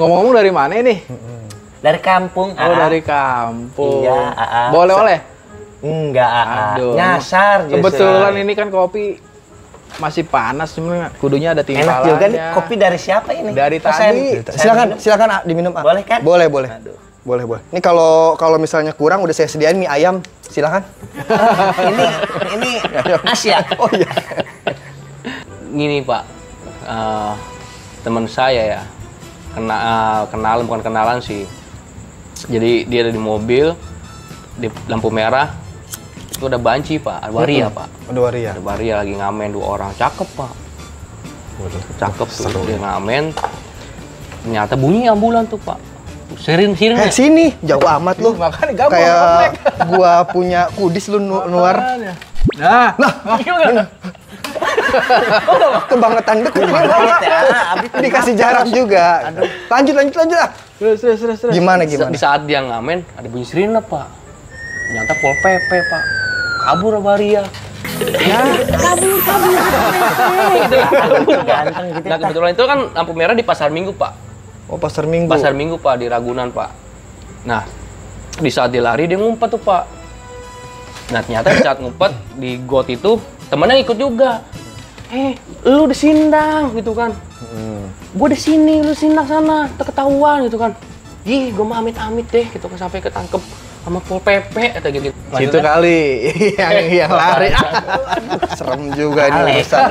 Ngomong-ngomong dari mana nih? Dari kampung. Oh, dari kampung. Iya, Boleh oleh? Enggak, Aduh. nyasar justru. Kebetulan ini kan kopi masih panas, cuma kudunya ada timpalannya. Enak juga nih, kopi dari siapa ini? Dari tadi. Silakan diminum. Boleh kan? Boleh. Aduh. Boleh. Ini kalau misalnya kurang udah saya sediain mie ayam. Silakan. Ini Asia. Oh iya. Gini Pak, teman saya ya, kenalan bukan kenalan sih. Jadi dia ada di mobil, di lampu merah, itu ada banci Pak, ada waria Pak. Ada waria. Ada waria lagi ngamen 2 orang, cakep Pak. Cakep tuh, dia ngamen. Ternyata bunyi ambulan tuh Pak. Sirin. Sini, jauh amat lu. Makanya gampang. Kayak gua punya kudis lu nuar. Nah. Kebangetan deket ini dikasih jarak juga. Lanjut lah. Terus. Gimana? Di saat dia ngamen, ada bunyi sirine Pak. Ternyata Pol PP Pak. Kabur waria. Kabur. Ganteng gitu. Nah kebetulan itu kan lampu merah di Pasar Minggu Pak. Oh, Pasar Minggu. Pasar Minggu Pak, di Ragunan Pak. Nah, di saat dia lari dia ngumpet tuh Pak. Nah ternyata di saat ngumpet di got itu temennya ikut juga. Lu di sindang gitu kan. Gue di sini, lu sindang sana, ketahuan gitu kan. Ih, gue mah amit-amit deh gitu kan sampai ketangkep sama Pol PP atau gitu. Situ kali yang lari. Serem juga nih urusan.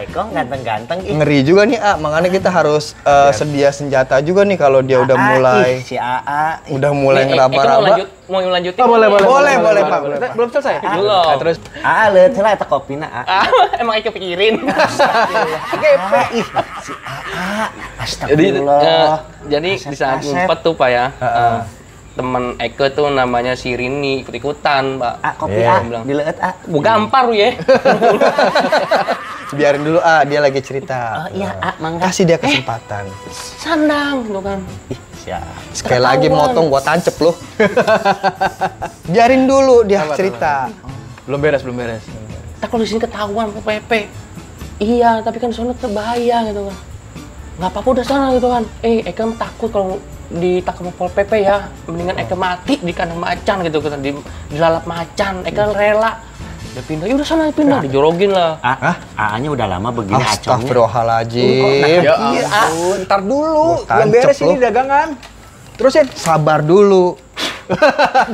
Kok ganteng-ganteng. Ngeri juga nih, makanya kita harus sedia senjata juga nih kalau dia udah mulai si AA. Udah mulai ngeraba-raba. Mau lanjutin? Boleh, Pak. Belum selesai. Belum. Terus Celah eta kopina. Emang Eke pikirin. Si AA. Astagfirullah. Jadi di saat ngumpet tuh Pak ya. Temen Eke tuh namanya si Rini ikut-ikutan, Pak. Kopi bilang dileut Bu gampar lu ya. Biarin dulu dia lagi cerita. Oh iya, mangga. Kasih dia kesempatan. Sandang gitu kan. Sekali lagi motong gua tancep lu. Biarin dulu dia cerita. Belum beres. Tak kalau di sini ketahuan Pol PP. Iya, tapi kan soalnya bahaya gitu kan. Nggak apa-apa udah sana gitu kan. Eke takut kalau ditangkap Pol PP ya, mendingan Eke mati di kandang macan gitu kan, dilalap macan. Eke rela. Dia pindah, ya udah sana pindah, dijorogin lah. AA-nya udah lama begini acongnya. Astagfirullahaladzim. Ya ampun, ntar dulu. Belum beres ini dagangan. Terusin. Sabar dulu.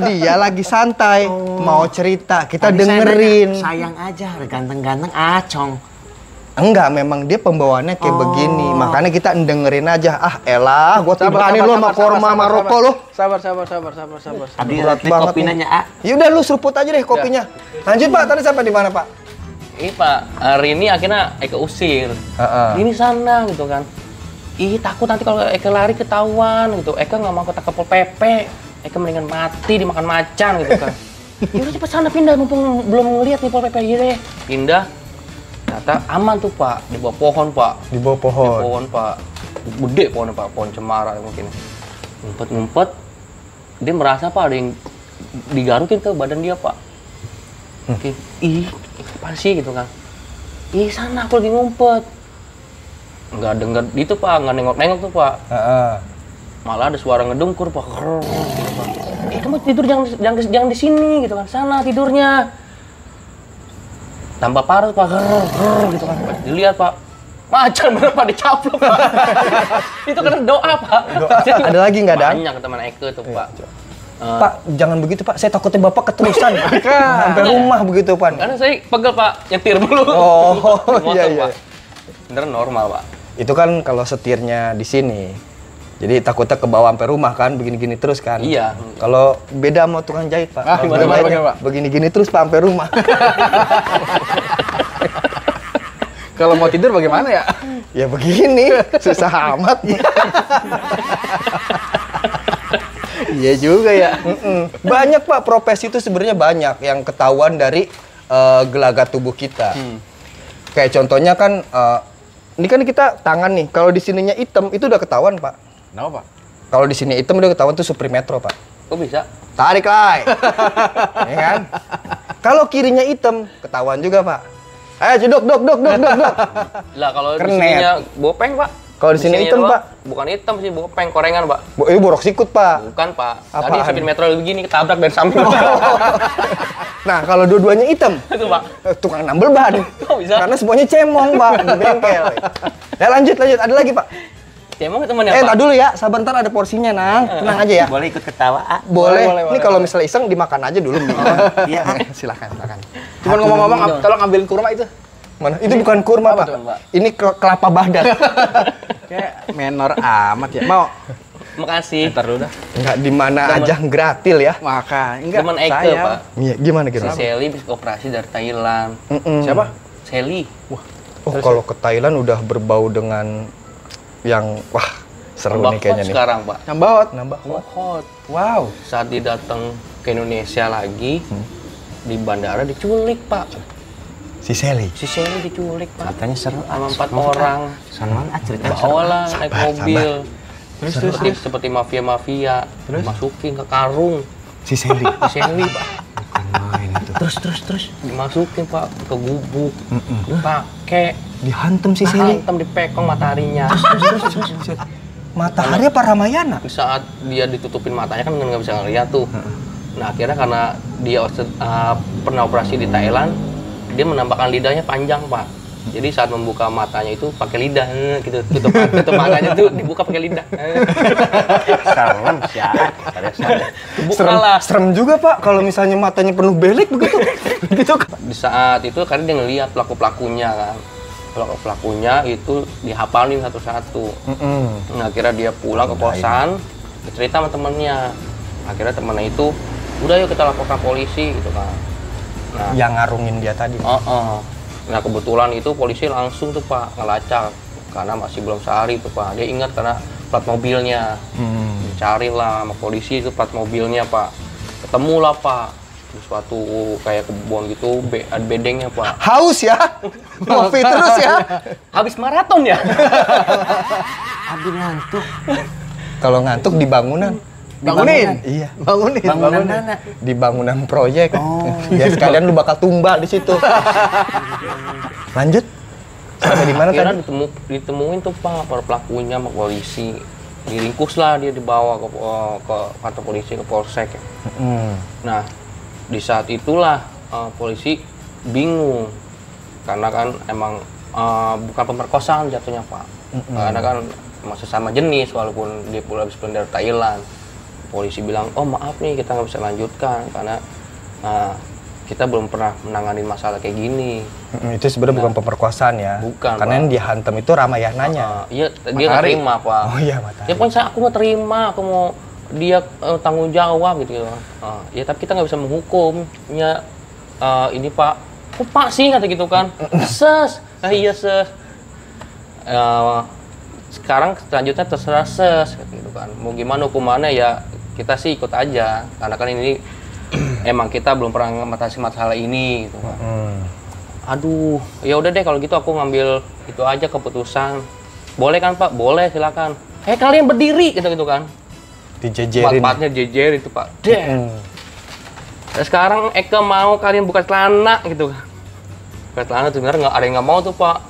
Dia lagi santai, mau cerita, kita dengerin. Sayang aja, ganteng-ganteng acong. Enggak, memang dia pembawaannya kayak begini. Makanya kita dengerin aja. Elah, gua timpanin lu sama korma sama rokok lu. Sabar. Abi Berat roti banget kopinya nih. A. Ya udah lu seruput aja deh kopinya. Lanjut Pak, tadi sampai di mana Pak? Ini Pak, hari ini akhirnya Eke usir. Ini sana gitu kan. Takut nanti kalau Eke lari ketahuan gitu. Eke nggak mau ketangkep Pol PP. Eke mendingan mati dimakan macan gitu kan. Yaudah cepet sana pindah, mumpung belum ngeliat nih Pol PP aja deh. Pindah. Ternyata aman tuh Pak, di bawah pohon Pak. Di bawah pohon. Di pohon Pak. Gede pohonnya Pak, pohon cemara mungkin. Ngumpet-ngumpet, dia merasa Pak ada yang digarukin ke badan dia Pak. Oke, apa sih gitu kan? Sana aku lagi ngumpet. Nggak denger gitu Pak, nggak nengok-nengok tuh Pak. Malah ada suara ngedungkur Pak. Gitu, Pak. Kamu tidur jangan di sini gitu kan, sana tidurnya. Tambah parah Pak, gitu kan. Dilihat Pak, macan bener Pak dicaplok Pak. Itu kan doa Pak. Ada lagi nggak ada? Banyak teman Eke tuh Pak. Pak, jangan begitu Pak, saya takutnya Bapak keterusan. Sampai rumah begitu Pak. Karena saya pegel Pak, nyetir mulu. Oh, motor, iya. Pak. Beneran normal Pak. Itu kan kalau setirnya di sini. Jadi takutnya ke bawah sampai rumah kan, begini-gini terus kan. Iya. Kalau beda sama tukang jahit Pak. Gimana Pak? Begini-gini terus Pak sampai rumah. Kalau mau tidur bagaimana ya? Ya begini, susah amat. Iya juga ya. Banyak Pak, profesi itu sebenarnya banyak yang ketahuan dari gelagat tubuh kita. Kayak contohnya kan, ini kan kita tangan nih, kalau di sininya hitam itu udah ketahuan Pak. Kenapa Pak? Kalau di sini hitam udah ketahuan tuh Suprimetro Pak. Kok bisa? Tarik lah, ya kan? Kalau kirinya hitam ketahuan juga Pak. Dok. Lah kalau di Kernet. sininya bopeng Pak. Kalau di sini hitam, doang. Pak. Bukan hitam sih, bukan korengan, Pak. Ini borok sikut, Pak. Bukan, Pak. Tadi Apaan? supir metro begini ketabrak dari samping. Nah, kalau dua-duanya hitam, Itu, Pak. tukang nambel ban. Kok bisa? Karena semuanya cemong, Pak, di bengkel. Ya lanjut. Ada lagi, Pak. Emang temennya, Pak? Entar dulu ya, sabar ntar ada porsinya, Nang. Tenang aja ya. Boleh ikut ketawa, A? Boleh. Ini kalau misalnya iseng dimakan aja dulu. Iya. Silakan. Cuman ngomong-ngomong, tolong ambilin kurma itu. Mana? Itu bukan kurma, Pak. tuh, Pak? Ini kelapa badak. Kayak menor amat ya. Mau? Makasih. Ntar dulu dah. Enggak di mana aja gratil ya. Maka enggak Teman Eke, saya. Pak. Iya, gimana Si kira? Sally bisa operasi dari Thailand. Siapa? Sally. Oh, kalau ke Thailand udah berbau dengan yang wah, seru Tambah nih kayaknya hot nih. sekarang, Pak. Nambahot. Nambah. Hot. Wow. Saat dia datang ke Indonesia lagi, di bandara diculik, Pak. Si Sally. Si Sally diculik, Pak. Katanya seru, A. Sama 4 orang. Sonoan, A, ceritanya seru. Bawa lah naik Sabar, mobil. Terus seperti mafia-mafia. Masukin ke karung. Si Sally. Si Sally, Pak. Main itu. Terus. Dimasukin, Pak, ke gubuk. Pakai Dihantam si Sally. hantam di pekong mataharinya. Matahari apa Ramayana? Di saat dia ditutupin matanya kan nggak bisa ngeliat tuh. Nah akhirnya karena dia pernah operasi di Thailand, dia menambahkan lidahnya panjang, Pak. Jadi saat membuka matanya itu pakai lidah gitu, tutup matanya tuh dibuka pakai lidah. Serem, siapa? Bukalah. Serem juga, Pak, kalau misalnya matanya penuh belik begitu. Begitu. Di saat itu karena dia ngelihat pelakunya kan. Pelakunya itu dihafalin satu-satu. Nah, akhirnya dia pulang ke kosan, cerita sama temennya. Akhirnya temennya itu, udah yuk kita laporkan polisi gitu kan. Nah, Yang ngarungin dia tadi. Nah kebetulan itu polisi langsung tuh Pak ngelacak karena masih belum sehari tuh Pak. Dia ingat karena plat mobilnya. Dicarilah sama polisi itu plat mobilnya Pak. Ketemulah Pak di suatu kayak kebun gitu, ada bedengnya Pak. Haus ya? Ngopi terus ya? Habis maraton ya? Abi ngantuk. Kalau ngantuk di bangunan. Bangunin. Iya. Bangunan mana? Di bangunan proyek. Ya sekalian lu bakal tumbal di situ. Lanjut. Sampai di mana Akhirnya tadi? ditemuin tuh Pak para pelakunya sama polisi. Diringkus lah dia dibawa ke kantor polisi ke polsek. Nah di saat itulah polisi bingung karena kan emang bukan pemerkosaan jatuhnya Pak. Karena kan masih sama jenis walaupun dia pulang habis dari Thailand. Polisi bilang, oh maaf nih kita nggak bisa lanjutkan karena kita belum pernah menangani masalah kayak gini. Itu sebenarnya bukan pemerkosaan ya. Bukan, Karena Pak. yang dihantam itu Ramayananya. Iya dia nggak terima Pak. Oh iya, Matahari. Ya pokoknya aku mau terima, aku mau dia tanggung jawab gitu. Ya tapi kita nggak bisa menghukumnya. Ini Pak, kok Pak sih kata gitu kan? Ses, iya ses. Sekarang selanjutnya terserah ses gitu kan. Mau gimana hukumannya ya kita sih ikut aja. Karena kan ini emang kita belum pernah mengatasi masalah ini gitu Pak. Aduh, ya udah deh kalau gitu aku ngambil itu aja keputusan. Boleh kan Pak? Boleh silakan. Kalian berdiri gitu kan. Dijejerin. Empat-empatnya jejer itu Pak. Dan sekarang Eke mau kalian buka celana gitu kan. Buka celana tuh bener nggak ada yang nggak mau tuh Pak.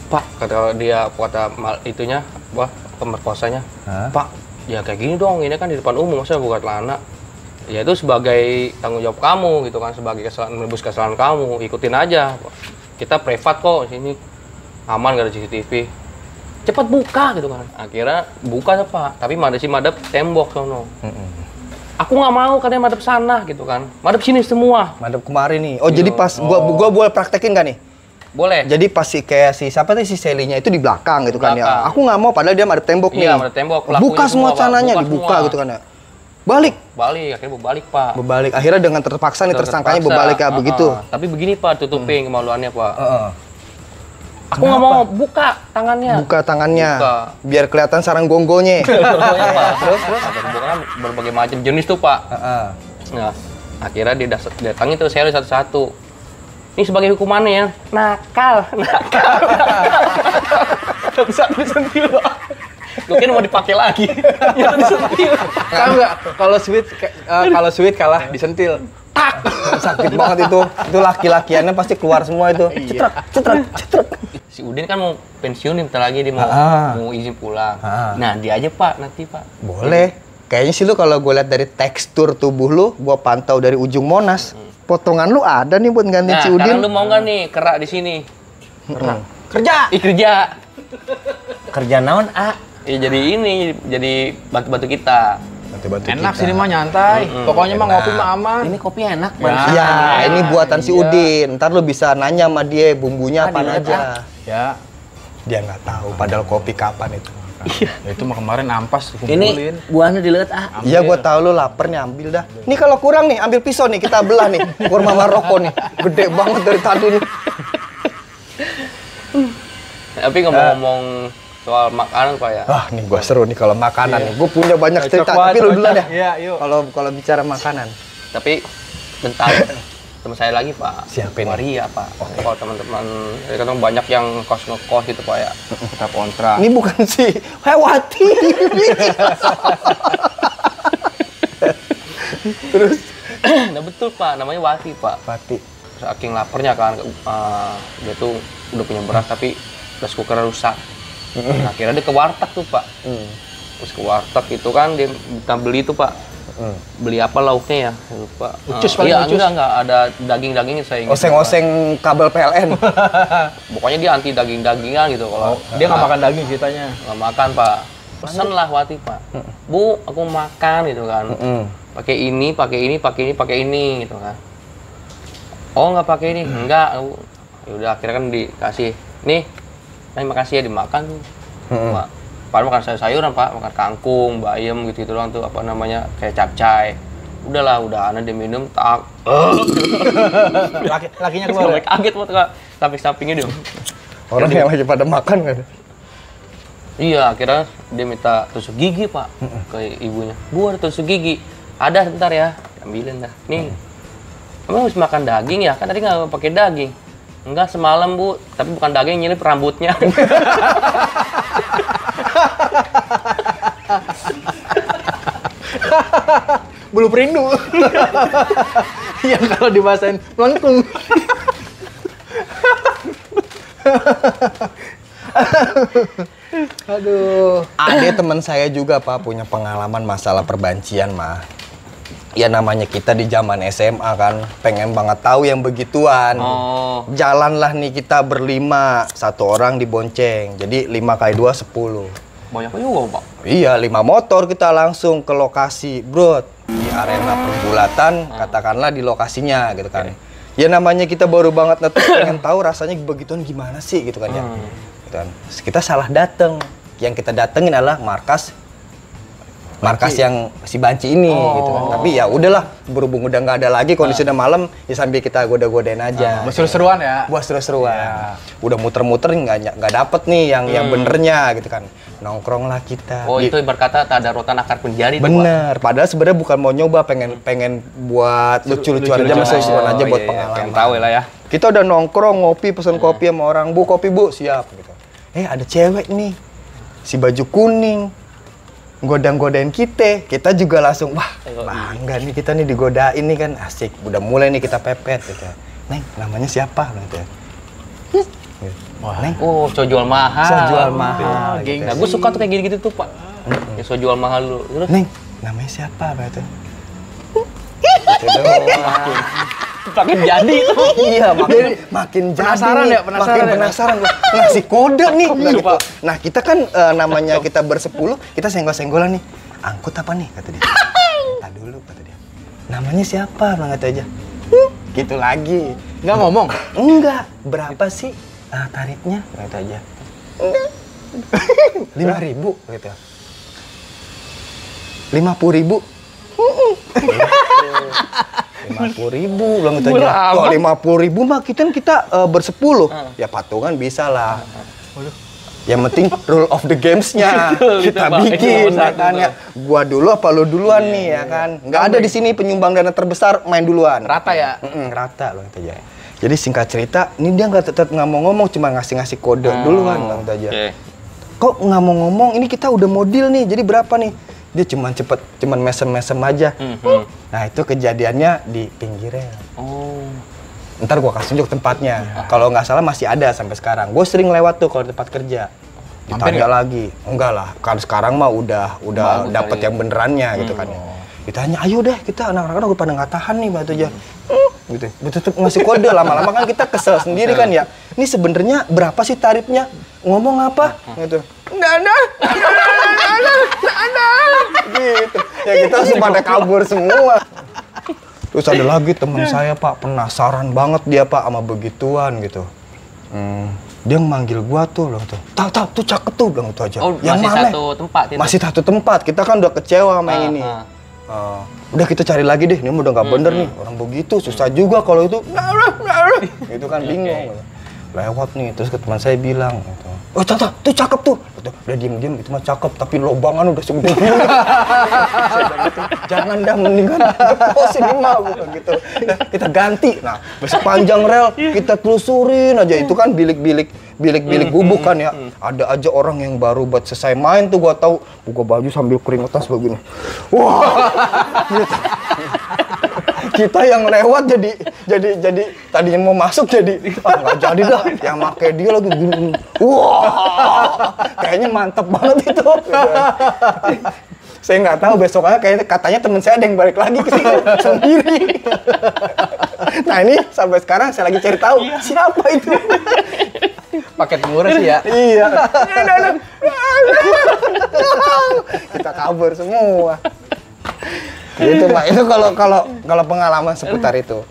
Pak kata dia itunya wah pemerkosanya. Pak ya kayak gini dong, ini kan di depan umum masa buka celana. Ya itu sebagai tanggung jawab kamu gitu kan, sebagai menebus kesalahan kamu, ikutin aja. Kita privat kok sini, aman gak ada CCTV. Cepat buka gitu kan. Akhirnya buka tuh Pak, tapi madep tembok sono. Aku nggak mau kalian madep sana gitu kan, madep sini semua. Madep kemarin nih. Oh jadi pas gua boleh praktekin gak nih? Boleh. Jadi pas kayak si siapa tuh si Selinya itu di belakang gitu kan ya. Belakang. Aku nggak mau padahal dia madep tembok nih. Iya, madep tembok. Pelakunya Buka semua Pak. celananya, Buka dibuka semua. gitu kan ya. Balik. Akhirnya berbalik Pak. Berbalik. Akhirnya dengan terpaksa nih tersangkanya Terpaksa. berbalik ya begitu. Tapi begini Pak, tutupin kemaluannya Pak. Aku Kenapa? nggak mau buka tangannya. Buka tangannya. Buka. Biar kelihatan sarang gonggonya. Pokoknya, Pak. Terus bukan berbagai macam jenis tuh Pak. Nah, akhirnya dia datangin tuh seri satu-satu. Ini sebagai hukumannya ya, nakal. Gak bisa disentil Pak. Gue kira mau dipakai lagi. Ya disentil. Tahu nggak? Kalau sweet kalah disentil. Sakit banget itu. Itu laki-lakiannya pasti keluar semua itu. Cetrek. si Udin kan mau pensiun nih, bentar lagi dia mau izin pulang. Nah, dia aja Pak, nanti Pak. Boleh. Kayaknya sih lu kalau gue lihat dari tekstur tubuh lu, gua pantau dari ujung Monas, potongan lu ada nih buat gantiin si Udin. Nah, sekarang lu mau nggak nih kerak di sini? Kerja. Kerja. Kerja naon, A? Jadi ini, jadi bantu-bantu kita. Bantu-bantu Enak kita. sini mah nyantai. Pokoknya mah ngopi mah aman. Ini kopi enak, Ya. Bang. Ya, ini buatan si Udin. Ntar lu bisa nanya sama dia bumbunya apa aja. Ya. Dia nggak tahu padahal kopi kapan itu. Ya, itu mah kemarin ampas Ini dikumpulin. buahnya dilihat, A. Iya, gua tahu lu lapar nih, ambil dah. Nih kalau kurang nih, ambil pisau nih, kita belah nih. Kurma Maroko nih. Gede banget dari tadi nih. Tapi ngomong-ngomong soal makanan Pak ya. Wah, nih gua seru nih kalau makanan nih. Gua punya banyak cerita, Cocok tapi lu banget, dulu cocok. dah. Iya, yuk. Kalau bicara makanan. Tapi bentar, teman saya lagi Pak. Siapa ini? Waria Pak. Kalau teman-teman, ya kan banyak yang ngekos gitu Pak ya. Kita kontrak. Ini bukan si Hewati. Terus Nah betul Pak, namanya Wati Pak. Wati. Saking laparnya kan, dia tuh udah punya beras tapi rice cooker rusak. Nah, akhirnya dia ke warteg tuh Pak. Terus ke warteg itu kan dia kita beli tuh Pak. Beli apa lauknya ya? Lupa. Ucus paling iya, ucus. enggak ada daging-dagingnya saya ingat. Oseng-oseng kabel PLN. Pokoknya dia anti daging-dagingan gitu kalau Dia nggak makan daging ceritanya. nggak makan Pak. Pesen lah Wati Pak. Bu, aku makan gitu kan. Pakai ini, pakai ini, pakai ini, pakai ini gitu kan. Oh nggak pakai ini, enggak. Ya udah akhirnya kan dikasih. Nih, makasih ya dimakan tuh. Pak. Padahal makan sayur-sayuran Pak, makan kangkung, bayam gitu doang tuh apa namanya kayak capcay. Udahlah, udah ana dia minum tak. Lakinya keluar. Sampai kaget Pak, samping-sampingnya dia. Orang yang lagi pada makan kan. Iya, akhirnya dia minta tusuk gigi Pak ke ibunya. Bu ada tusuk gigi. Ada sebentar ya, ambilin dah. Nih, emang harus makan daging ya? Kan tadi nggak pakai daging. Enggak semalam Bu, tapi bukan daging nyelip rambutnya. Bulu perindu. Yang kalau dibahasain melengkung. Aduh. Ada teman saya juga Pak punya pengalaman masalah perbancian mah. Ya namanya kita di zaman SMA kan pengen banget tahu yang begituan. Oh. Jalanlah nih kita berlima, satu orang dibonceng. Jadi 5 kali 2 10. Banyak juga Pak. Iya, 5 motor kita langsung ke lokasi, bro. Di arena pergulatan, katakanlah di lokasinya gitu kan. Ya namanya kita baru banget pengen tahu rasanya begituan gimana sih gitu kan ya. Gitu kan. Terus kita salah dateng. Yang kita datengin adalah markas yang si Banci ini gitu kan. Tapi ya udahlah, berhubung udah nggak ada lagi, kondisi udah malam, ya sambil kita goda-godain aja. Seru-seruan ya. Buat seru-seruan. Udah muter-muter nggak dapet nih yang benernya gitu kan. Nongkrong lah kita. Oh, itu ibarat kata tak ada rotan akar pun jari tuh Pak. Bener. Padahal sebenarnya bukan mau nyoba, pengen buat lucu-lucuan aja, masih seruan aja buat pengalaman. Pengen tahu lah ya. Kita udah nongkrong ngopi, pesen kopi sama orang, Bu kopi Bu, siap gitu. Ada cewek nih, si baju kuning, godang-godain kita juga langsung, wah bangga nih kita nih digodain nih kan, asik. Udah mulai nih kita pepet gitu. Neng, namanya siapa? Gitu. Wah. Neng, Oh, so jual mahal. so jual mahal. Geng. Nah, gue suka tuh kayak gitu-gitu tuh Pak. Ya so jual mahal lu. Terus Neng, namanya siapa? Gitu. Gitu doang. pakai jadi tuh. Iya, makin Penasaran jadi, ya, penasaran makin ya? penasaran gua. Ngasih kode nih. Gitu. Nah, kita kan namanya kita bersepuluh, kita senggol-senggolan nih. Angkut apa nih kata dia. Entar dulu kata dia. Namanya siapa? Bang kata aja. Gitu lagi. Nggak ngomong. Enggak, berapa sih tarifnya? Kata aja. 5.000 gitu. 50.000. 50.000 bilang gitu aja. Kalau 50.000 mah kita bersepuluh, ya patungan bisa lah. Yang penting rule of the games-nya kita bikin, ya kan ya. Gua dulu apa lu duluan nih ya kan. Nggak ada di sini penyumbang dana terbesar main duluan. Rata ya. Rata loh itu aja. Jadi singkat cerita, ini dia tetap nggak mau ngomong, cuma ngasih kode duluan bang itu aja. Kok nggak mau ngomong? Ini kita udah mau deal nih. Jadi berapa nih? Dia cuman mesem-mesem aja. Nah itu kejadiannya di pinggir rel. Oh. Ntar gua kasih tunjuk tempatnya. Kalau nggak salah masih ada sampai sekarang. Gue sering lewat tuh kalau di tempat kerja. Ditanya lagi, enggak lah, kan sekarang mah udah dapet yang benerannya gitu kan ya. Ditanya, ayo deh kita anak-anak udah pada nggak tahan nih batu aja. Gitu, betul ngasih kode lama-lama kan kita kesel sendiri kan ya. Ini sebenarnya berapa sih tarifnya? Ngomong apa? Gitu. Nggak ada. Gitu. Ya kita langsung pada kabur semua. Terus ada lagi teman saya Pak, penasaran banget dia Pak sama begituan gitu. Dia manggil gua tuh loh tuh. Tahu tuh cakep tuh bilang itu aja. Oh, yang masih mana? satu tempat itu. Masih satu tempat. Kita kan udah kecewa sama yang ini. Udah kita cari lagi deh. Ini udah nggak bener nih. Orang begitu susah juga kalau itu. Itu kan bingung. Lewat nih. Terus ke teman saya bilang, oh tata, tuh cakep tuh. Udah diem-diem itu mah cakep. Tapi lobangan udah segede gini. Saya bilang gitu, jangan dah mendingan. Oh sini mah bukan gitu. Nah, kita ganti. Nah sepanjang rel kita telusurin aja. Itu kan bilik-bilik gubuk kan ya. Ada aja orang yang baru buat selesai main tuh gua tahu buka baju sambil keringetan begini. Wah. Gitu. Kita yang lewat jadi tadinya mau masuk jadi nggak jadi dah. Yang make dia lagi gini. Wah. Kayaknya mantep banget itu. Saya nggak tahu besoknya katanya temen saya ada yang balik lagi ke sini sendiri. Nah ini sampai sekarang saya lagi cari tahu siapa itu. Paket murah sih ya. Iya. Kita kabur semua. Itu Pak, itu kalau pengalaman seputar itu.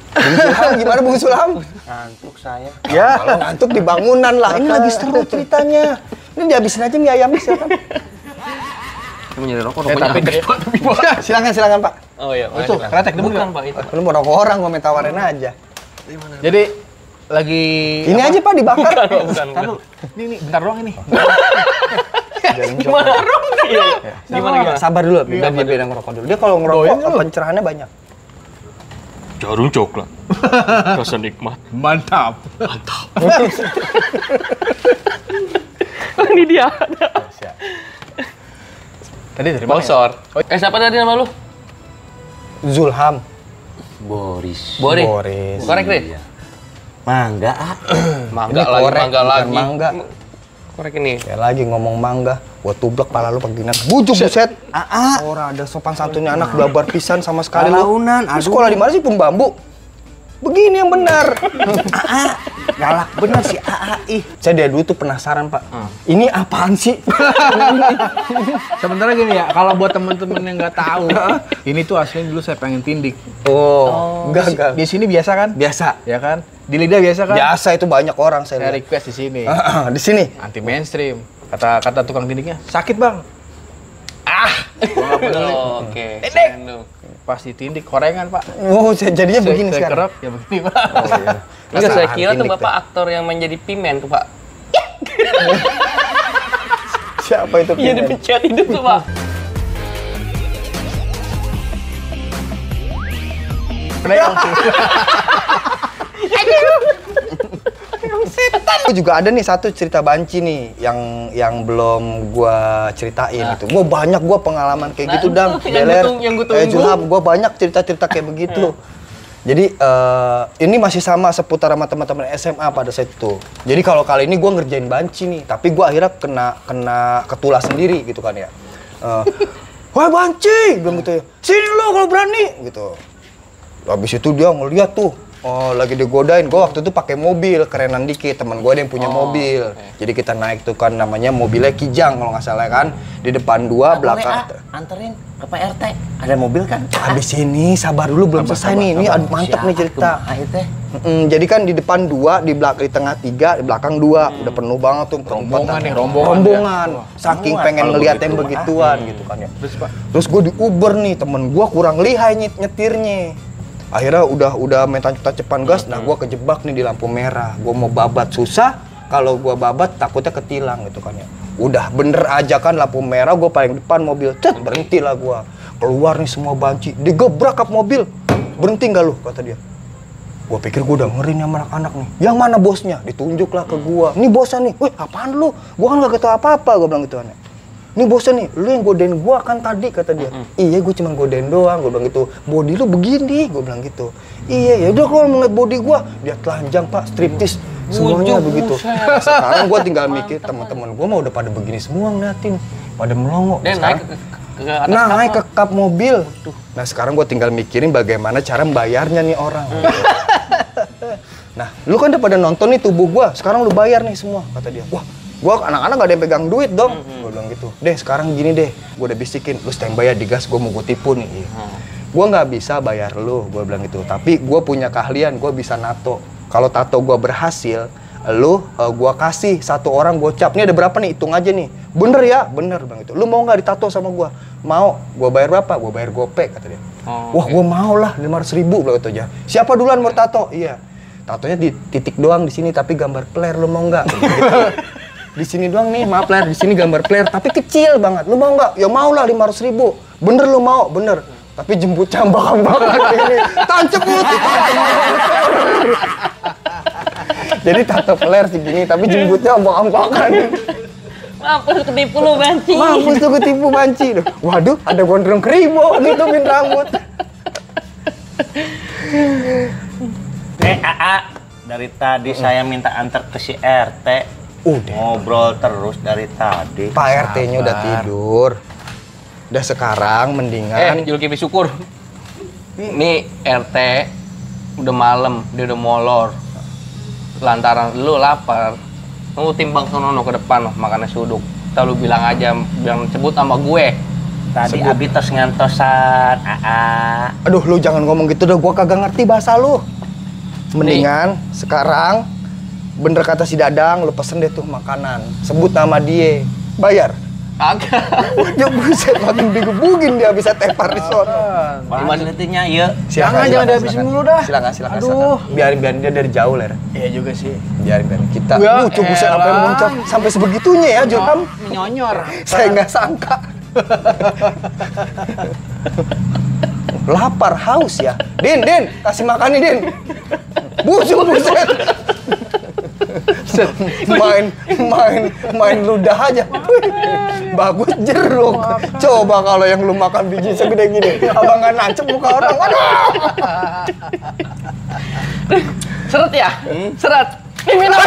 Bung Sulham, gimana Bung Sulham? Ngantuk saya. Ya, kalau ngantuk di bangunan lah. Ini lagi seru ceritanya. Ini dihabisin aja mie ayamnya silakan. Mau nyari rokok, Tapi Silakan Pak. Oh iya, Tuh, kretek demen bukan nggak? Pak itu. Lu mau rokok orang, gua minta tawarin aja. Jadi lagi Ini aja Pak dibakar. Bukan. ini bentar doang ini. Gimana dong? Iya. Gimana? Sabar dulu, biar dia ngerokok dulu. Dia kalau ngerokok pencerahannya banyak. Jarum coklat. Rasa nikmat. Mantap. Ini dia. Tadi dari mana? Sponsor. Siapa tadi nama lu? Zulham. Boris. Boris. Korek deh. Mangga, Mangga Ini lagi, korek, mangga bukan lagi. mangga. Korek ini. Kayak lagi ngomong mangga, gua tublek pala lu pakai ginak. Bujuk buset. Orang ada sopan satunya anak blabar pisan sama sekali lu. Launan, Lu sekolah di mana sih Pembambu? Begini yang benar. galak bener si ih. Saya dari dulu tuh penasaran Pak. Ini apaan sih? Sebenarnya gini ya, kalau buat temen-temen yang nggak tahu, ini tuh aslinya dulu saya pengen tindik. Enggak. Di sini biasa kan? Biasa. Ya kan? Di lidah biasa kan? Biasa itu banyak orang saya Saya lihat. request di sini. Di sini. Anti mainstream. Kata tukang tindiknya, sakit bang. Oh, oke. Pas ditindik korengan pak. Oh, jadinya begini saya sekarang. kerap, ya begini pak. Enggak, saya Kesalahan kira tuh tindik Bapak aktor yang menjadi pimen tuh, Pak. Siapa itu? Iya, Pimen? dipencet hidup tuh, Pak. Aku juga ada nih satu cerita banci nih yang belum gua ceritain gitu. Gua banyak pengalaman kayak gitu Dang. yang gua tunggu. Zulham, gua banyak cerita-cerita kayak begitu. Jadi ini masih sama seputar sama teman-teman SMA pada saat itu. Jadi kalau kali ini gua ngerjain banci nih, tapi gua akhirnya kena ketulah sendiri gitu kan ya. Wah banci, bilang gitu ya. Sini lo kalau berani gitu. Habis itu dia ngeliat tuh. Oh, lagi digodain. Gue waktu itu pakai mobil, kerenan dikit. Teman gue ada yang punya mobil. Okay. Jadi kita naik tuh kan namanya mobilnya Kijang kalau nggak salah kan. Di depan dua, belakang. Anterin ke PRT. Ada mobil kan? Habis ini sabar dulu belum selesai nih. Ini mantap nih cerita. Jadi kan di depan dua, di tengah tiga, di belakang dua. Udah penuh banget tuh. Rombongan. Saking pengen ngeliat yang begituan gitu kan ya. Terus gue di Uber nih, temen gue kurang lihai nyetirnya. Akhirnya udah main tancap-tancapan gas, nah gue kejebak nih di lampu merah. Gue mau babat susah, kalau gue babat takutnya ketilang gitu kan ya. Udah bener aja kan lampu merah, gue paling depan mobil, berhenti lah gue. Keluar nih semua banci, digebrak kap mobil. Berhenti nggak lu, kata dia. Gue pikir gue udah ngeri nih sama anak-anak nih. Yang mana bosnya? Ditunjuk lah ke gue. Nih bosnya nih, wih apaan lu? Gue kan gak tau apa-apa, gue bilang gitu kan ya. Nih bosnya nih, lu yang godain gua kan tadi, kata dia. Iya, gua cuma godain doang, gua bilang gitu. Body lu begini, gua bilang gitu. Iya, ya udah kalau mau ngeliat body gua, dia telanjang Pak, striptis. Semuanya begitu. Sekarang gua tinggal mikir teman-teman gua mah udah pada begini semua ngeliatin, pada melongo. Dan Sekarang, naik ke kap mobil. Nah sekarang gue tinggal mikirin bagaimana cara membayarnya nih orang. Nah lu kan udah pada nonton nih tubuh gue, sekarang lu bayar nih semua, kata dia. Wah, gue anak-anak gak ada yang pegang duit dong. Gue bilang gitu. Deh sekarang gini deh, gue udah bisikin, lu standby ya di gas, gue mau gue tipu nih. Gue nggak bisa bayar lu, gue bilang gitu. Tapi gue punya keahlian, gue bisa nato. Kalau tato gue berhasil, lu gue kasih satu orang gocap. Ini ada berapa nih, hitung aja nih. Bener ya? Bener bang itu. Lu mau nggak ditato sama gue? Mau. Gue bayar berapa? Gue bayar gope, kata dia. Wah gue mau lah, 500.000 bilang itu aja. Siapa duluan mau tato? Iya. Tatonya di titik doang di sini, tapi gambar player, lu mau nggak? Gitu. Di sini doang nih, maaf player, di sini gambar player, tapi kecil banget. Lu mau nggak? Ya mau lah, 500.000. Bener lu mau? Bener. Tapi jemput cambak-cambakan ini, tancep mulut. Jadi tato player segini, tapi jemputnya ambak-ambakan. Mampus ketipu lu, Banci. Mampus tuh ketipu Banci. Waduh, ada gondrong keribo gitu min rambut. AA, dari tadi saya minta antar ke si RT. Udah. Ngobrol terus dari tadi. Pak RT-nya udah tidur. Udah sekarang mendingan. Julki syukur. Ini RT udah malam, dia udah molor. Lantaran lu lapar, lu timbang sono ke depan loh, makannya suduk. Kita lu bilang aja, bilang sebut sama gue. Tadi Abi tos ngantosan, AA. Aduh, lu jangan ngomong gitu dah, gua kagak ngerti bahasa lu. Mendingan sekarang bener kata si Dadang, lu pesen deh tuh makanan. Sebut nama dia, bayar. Kagak. Ya buset, makin digebugin dia bisa tepar di sono. Gimana detiknya, iya. Jangan dihabisin mulu dah. Silakan. Aduh. Biarin dia dari jauh, Ler. Iya juga sih. Biarin kita. Ya Lucu buset sampai elah. muncul sampai sebegitunya ya, Jokam. Menyonyor. Saya nggak sangka. Lapar, haus ya. Din, kasih makan nih, Din. Buset. main ludah aja. Bagus jeruk. Coba kalau yang lu makan biji segede gini, abang nggak nancep muka orang. Waduh. Seret ya? Seret. Ini minum.